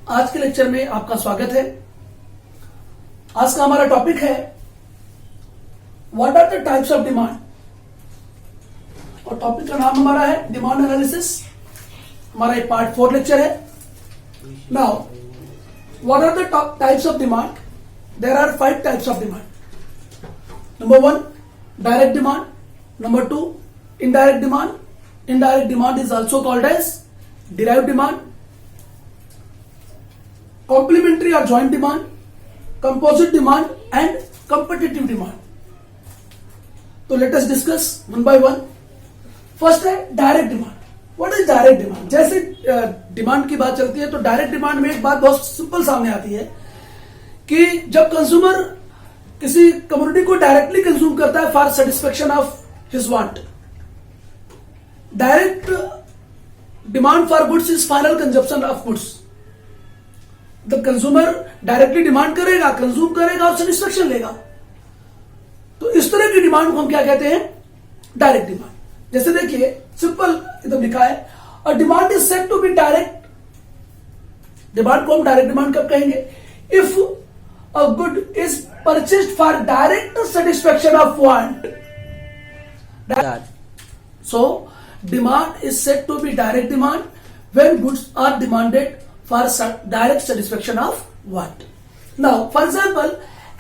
आज के लेक्चर में आपका स्वागत है। आज का हमारा टॉपिक है what are the types of demand, और टॉपिक का नाम हमारा है डिमांड एनालिसिस। हमारा एक पार्ट 4 लेक्चर है। Now what are the types of demand? There are 5 types of demand. Number 1 direct demand, number 2 indirect demand. Indirect demand is also called as derived demand, complementary or joint demand, composite demand and competitive demand. So let us discuss one by one. First है direct demand. What is direct demand? जैसे demand की बात चलती है तो direct demand में एक बात बहुत सिंपल सामने आती है कि जब कंज्यूमर किसी कमोडिटी को डायरेक्टली कंज्यूम करता है for satisfaction of his want, direct demand for goods is final consumption of goods. The consumer directly demand करेगा, कंज्यूम करेगा और सेटिस्फेक्शन लेगा। तो इस तरह की डिमांड को हम क्या कहते हैं? Direct demand. जैसे देखिए सिंपल एकदम लिखा है, a demand is said to be direct. Demand को हम डायरेक्ट डिमांड कब कहेंगे? If a good is purchased for direct satisfaction of want. So demand is said to be direct demand when goods are demanded for direct satisfaction of want. Now, for example,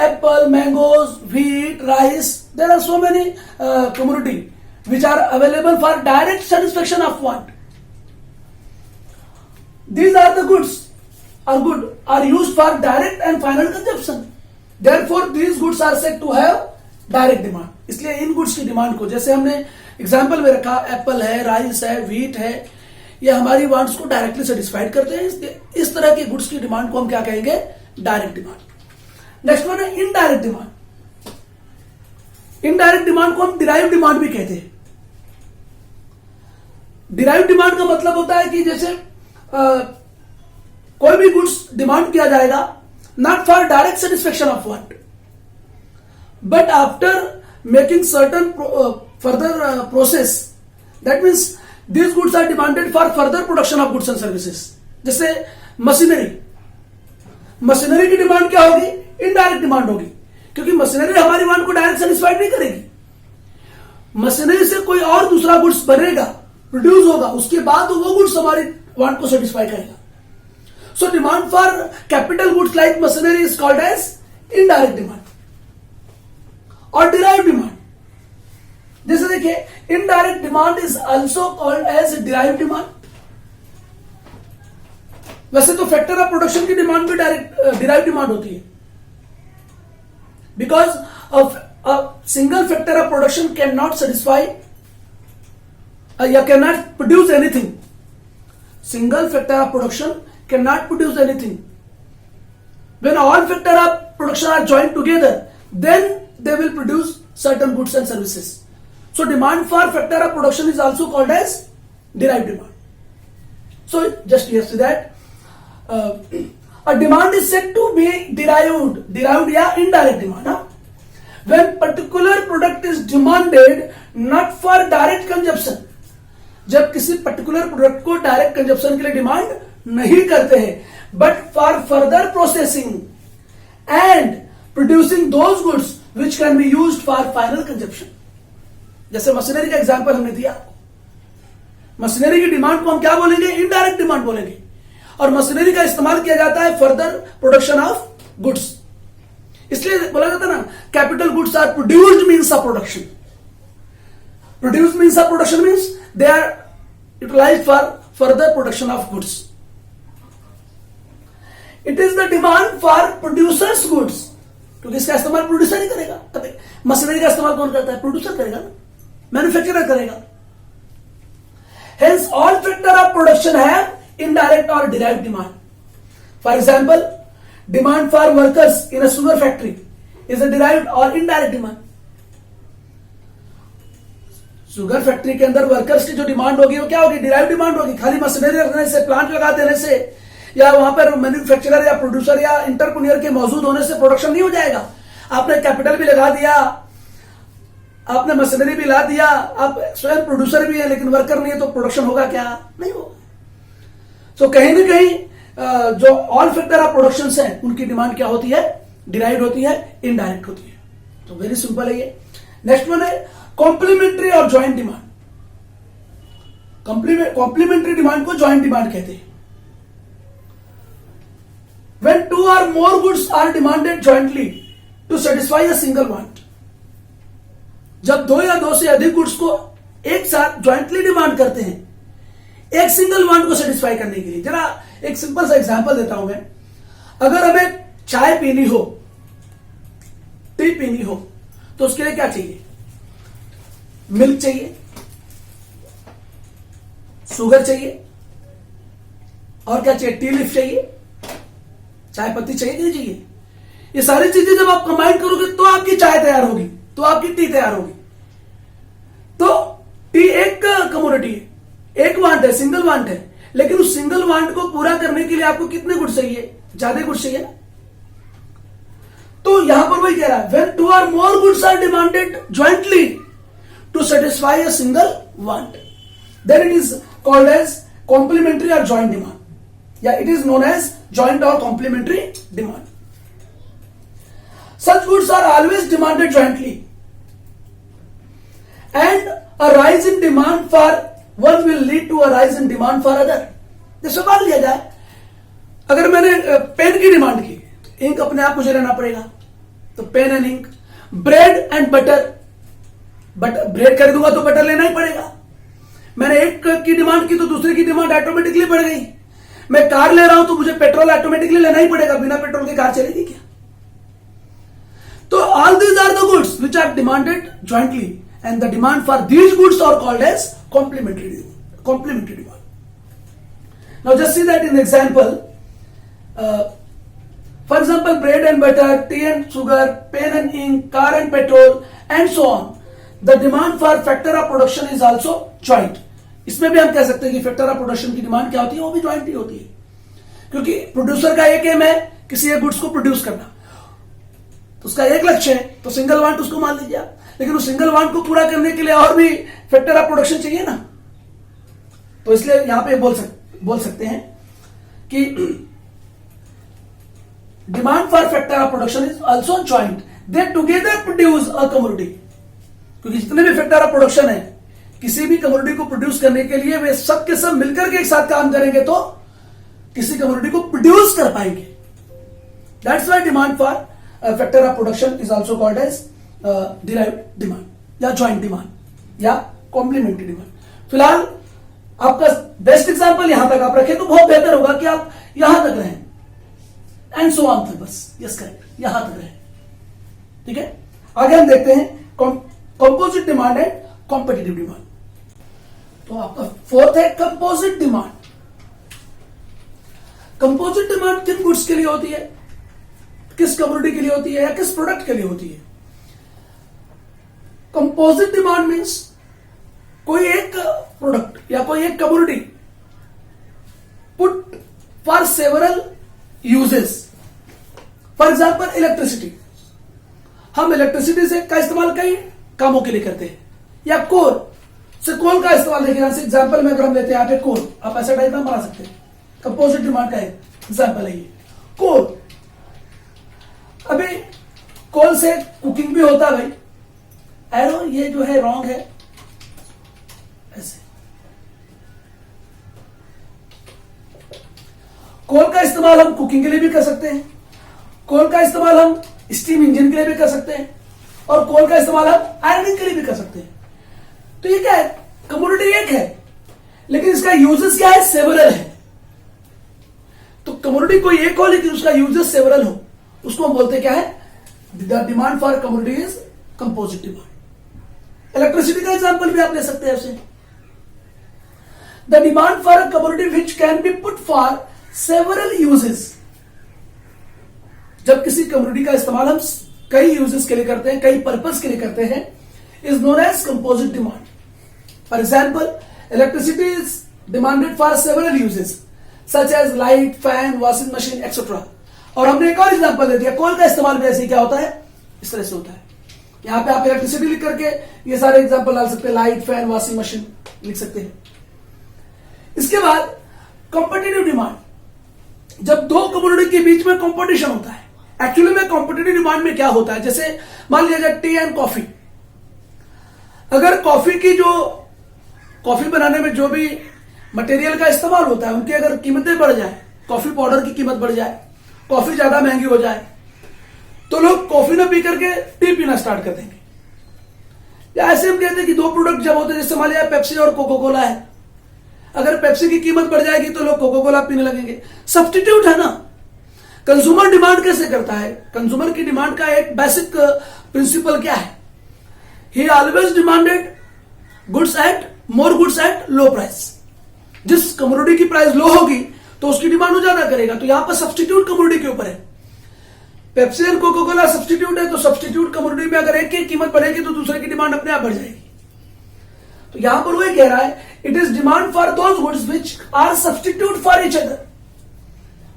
apple, mangoes, wheat, rice, there are so many commodity which are available for direct satisfaction of want. These are the goods are used for direct and final consumption. Therefore, these goods are said to have direct demand. इसलिए इन goods की demand को, जैसे हमने example में रखा, Apple है, rice है, wheat है, ये हमारी वांट्स को डायरेक्टली सेटिस्फाइड करते हैं। इस तरह की गुड्स की डिमांड को हम क्या कहेंगे? Direct demand. नेक्स्ट वन है इनडायरेक्ट डिमांड। इनडायरेक्ट डिमांड को हम डिराइव डिमांड भी कहते हैं। डिराइव डिमांड का मतलब होता है कि जैसे कोई भी गुड्स डिमांड किया जाएगा not for direct satisfaction of want, but after making certain further process, that means these goods are demanded for further production of goods and services. जैसे मशीनरी की डिमांड क्या होगी? इनडायरेक्ट डिमांड होगी, क्योंकि machinery हमारी want को direct satisfied नहीं करेगी। मशीनरी से कोई और दूसरा गुड्स बनेगा, प्रोड्यूस होगा, उसके बाद वो गुड्स हमारी वांट को सेटिस्फाई करेगा। So demand for capital goods like machinery is called as indirect demand or derive demand. जैसे देखिए indirect demand is also called as derive demand. वैसे तो फैक्टर ऑफ प्रोडक्शन की डिमांड भी डायरेक्ट डिराइव डिमांड होती है, because of single factor of production can not satisfy या can not produce anything. Single factor of production can not produce anything. When all factor of production are joined together, then they will produce certain goods and services. So demand for factor of production is also called as derived demand. So just here see that a demand is said to be derived या indirect demand. When particular product is demanded not for direct consumption, जब किसी particular product को direct consumption के लिए demand नहीं करते हैं, but for further processing and producing those goods which can be used for final consumption. जैसे machinery का एग्जांपल हमने दिया। मशीनरी की डिमांड को हम क्या बोलेंगे? इनडायरेक्ट डिमांड बोलेंगे। और मशीनरी का इस्तेमाल किया जाता है फर्दर प्रोडक्शन ऑफ गुड्स। इसलिए बोला जाता है ना, capital goods are produced means of production. Produced means of production means they are utilized for further production of goods. It is the demand for producers goods, क्योंकि इसका इस्तेमाल producer ही करेगा। तभी मशीनरी का इस्तेमाल कौन करता है? प्रोड्यूसर करेगा ना, मैन्युफैक्चरर करेगा। Hence all factor of production have indirect or derived demand. For example, demand for workers in a sugar factory is a derived or indirect demand. Sugar factory के अंदर वर्कर्स की जो डिमांड होगी वो क्या होगी? डिराइव्ड डिमांड होगी। खाली मशीनरी रखने से, प्लांट लगा देने से, या वहां पर मैन्युफैक्चरर या प्रोड्यूसर या इंटरप्रेन्योर के मौजूद होने से प्रोडक्शन नहीं हो जाएगा। आपने कैपिटल भी लगा दिया, आपने मशीनरी भी ला दिया, आप स्वयं प्रोड्यूसर भी है लेकिन वर्कर नहीं है, तो प्रोडक्शन होगा क्या? नहीं होगा। सो कहीं ना कहीं जो ऑल फैक्टर ऑफ प्रोडक्शन है उनकी डिमांड क्या होती है, डिराइव्ड होती है, इनडायरेक्ट होती है। तो वेरी सिंपल है ये। नेक्स्ट वन है कॉम्प्लीमेंट्री और ज्वाइंट डिमांड। कॉम्प्लीमेंट्री डिमांड को ज्वाइंट डिमांड कहते हैं। When two or more goods are demanded jointly to satisfy a single want, जब दो या दो से अधिक गुड्स को एक साथ ज्वाइंटली डिमांड करते हैं एक सिंगल वांट को सेटिस्फाई करने के लिए। जरा एक सिंपल सा एग्जांपल देता हूं मैं। अगर हमें चाय पीनी हो, टी पीनी हो, तो उसके लिए क्या चाहिए? मिल्क चाहिए, शुगर चाहिए, और क्या चाहिए? टी लीफ चाहिए, चाय पत्ती चाहिए कि नहीं चाहिए? ये सारी चीजें जब आप कंबाइन करोगे तो आपकी चाय तैयार होगी, तो आपकी टी तैयार होगी। तो टी एक कमोडिटी है, एक वांट है, सिंगल वांट है, लेकिन उस सिंगल वांट को पूरा करने के लिए आपको कितने गुड चाहिए? ज्यादा गुड चाहिए ना। तो यहां पर वही कह रहा है, व्हेन टू और more goods are demanded jointly to satisfy a single want, then it is called as complementary और ज्वाइंट डिमांड, या it is known as joint or complementary demand. Such goods are always demanded jointly, and a rise in demand for one will lead to a rise in demand for other. जैसे मान लिया जाए, अगर मैंने pen की demand की, ink अपने आप मुझे लेना पड़ेगा, तो pen and ink. Bread and butter, but bread खरीदूंगा तो बटर लेना ही पड़ेगा। मैंने एक की डिमांड की तो दूसरे की डिमांड ऑटोमेटिकली बढ़ गई। मैं कार ले रहा हूं तो मुझे पेट्रोल ऑटोमेटिकली लेना ही पड़ेगा, बिना पेट्रोल के कार चलेगी क्या? तो all these are the goods which are demanded jointly, and the demand for these goods are called as complementary demand. Now just see that in example. For example, bread and butter, tea and sugar, pen and ink, car and petrol, and so on. The demand for factor of production is also joint. इसमें भी हम कह सकते हैं कि factor of production की demand क्या होती है, वो भी ज्वाइंट ही होती है, क्योंकि प्रोड्यूसर का एक एम है किसी एक गुड्स को प्रोड्यूस करना, तो उसका एक लक्ष्य है, तो सिंगल वांट उसको मान लीजिए आप। लेकिन उस सिंगल वांट को पूरा करने के लिए और भी फैक्टर ऑफ प्रोडक्शन चाहिए ना, तो इसलिए यहां पे बोल सकते हैं कि demand for factor of production is also joint, they together produce a commodity. क्योंकि जितने भी फैक्टर ऑफ प्रोडक्शन है किसी भी कमोडिटी को प्रोड्यूस करने के लिए, वे सब के सब मिलकर के एक साथ काम करेंगे तो किसी कमोडिटी को प्रोड्यूस कर पाएंगे। That's why demand for factor of production is also called as derived demand या ज्वाइंट डिमांड या कॉम्प्लीमेंट्री डिमांड। फिलहाल आपका बेस्ट एग्जांपल यहां तक आप रखें तो बहुत बेहतर होगा कि आप यहां तक रहें, एंड सो ऑन तक, बस यस करेक्ट, यहां तक रहें। ठीक है, आगे हम देखते हैं composite demand and competitive demand. तो आपका फोर्थ है कंपोजिट डिमांड। कंपोजिट डिमांड किन गुड्स के लिए होती है, किस कमोडिटी के लिए होती है या किस प्रोडक्ट के लिए होती है? कंपोजिट डिमांड मींस कोई एक प्रोडक्ट या कोई एक commodity put for several uses. For example electricity, हम इलेक्ट्रिसिटी से का इस्तेमाल कई कामों के लिए करते हैं, या कोल से, कोल का इस्तेमाल देखिए, एग्जांपल में अगर हम लेते हैं यहाँ पे कोल, आप ऐसा डायग्राम बना सकते हैं, कंपोजिट डिमांड का एग्जांपल है ये कोल। अभी कोल से कुकिंग भी होता है भाई, एरो ये जो है रॉन्ग है, ऐसे कोल का इस्तेमाल हम कुकिंग के लिए भी कर सकते हैं, कोल का इस्तेमाल हम स्टीम इंजन के लिए भी कर सकते हैं, और कोल का इस्तेमाल हम आयरनिंग के लिए भी कर सकते हैं। तो ये क्या है, कमोडिटी एक है, लेकिन इसका यूजेस क्या है, सेवरल है। तो कमोडिटी कोई एक हो लेकिन उसका यूजेस सेवरल हो, उसको हम बोलते क्या है, the demand for commodity is composite demand. Electricity का एग्जांपल भी आप ले सकते हैं ऐसे, the demand for a commodity which can be put for several uses. जब किसी कमोडिटी का इस्तेमाल हम कई यूजेस के लिए करते हैं, कई पर्पस के लिए करते हैं, is known as composite demand. For example, electricity is demanded for several uses such as light, fan, washing machine etcetera. और हमने एक और एग्जांपल दे दिया, कोल का इस्तेमाल भी ऐसे ही क्या होता है, इस तरह से होता है। यहां पे आप इलेक्ट्रिसिटी लिख करके ये सारे एग्जांपल डाल सकते हैं, लाइट, फैन, वॉशिंग मशीन लिख सकते हैं। इसके बाद कॉम्पिटिटिव डिमांड, जब दो कम्युनिटी के बीच में कंपटीशन होता है, एक्चुअली में कॉम्पिटिटिव डिमांड में क्या होता है, जैसे मान लिया जाए टी एंड कॉफी। अगर कॉफी बनाने में जो भी मटेरियल का इस्तेमाल होता है उनकी अगर कीमतें बढ़ जाए, कॉफी पाउडर की कीमत बढ़ जाए, कॉफी ज्यादा महंगी हो जाए, तो लोग कॉफी ना पी करके टी पीना स्टार्ट कर देंगे। या ऐसे हम कहते हैं कि दो प्रोडक्ट जब होते हैं, जैसे मान लिया पेप्सी और कोको कोला है, अगर पेप्सी की कीमत बढ़ जाएगी तो लोग कोको कोला पीने लगेंगे। सब्स्टिट्यूट है ना। कंज्यूमर डिमांड कैसे करता है? कंज्यूमर की डिमांड का एक बेसिक प्रिंसिपल क्या है? ही always demanded more goods at low price. जिस कमोडिटी की प्राइस लो होगी तो उसकी डिमांड वो ज्यादा करेगा। तो यहां पर सब्स्टिट्यूट कमोडिटी के ऊपर है। Pepsi and Coca Cola substitute है, तो सब्स्टिट्यूट कमोडिटी में अगर एक की कीमत बढ़ेगी तो दूसरे की डिमांड अपने आप बढ़ जाएगी। तो यहां पर वो कह रहा है it is demand for those goods which are substitute for each other.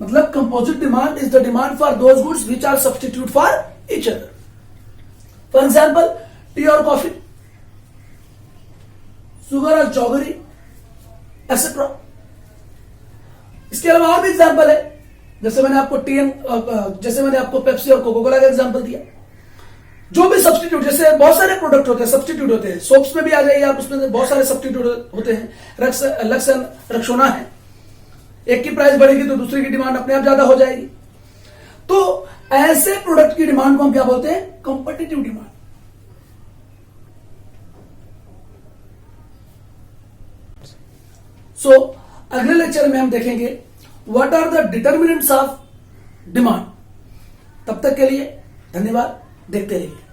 मतलब composite demand is the demand for those goods which are substitute for each other. For example tea और कॉफी, सुगर और jaggery etcetera. इसके अलावा और भी example है, जैसे मैंने आपको पेप्सी और कोको कोला का एग्जाम्पल दिया। जो भी सब्स्टिट्यूट, जैसे बहुत सारे प्रोडक्ट होते हैं, सब्स्टिट्यूट होते हैं, सोप्स में भी आ जाइए आप, उसमें बहुत सारे सब्स्टिट्यूट होते हैं। लक्स एंड रक्सोना है, एक की प्राइस बढ़ेगी तो दूसरे की डिमांड अपने आप ज्यादा हो जाएगी। तो ऐसे प्रोडक्ट की डिमांड को हम क्या बोलते हैं? Competitive demand. सो अगले लेक्चर में हम देखेंगे what are the determinants of demand. तब तक के लिए धन्यवाद, देखते रहिए।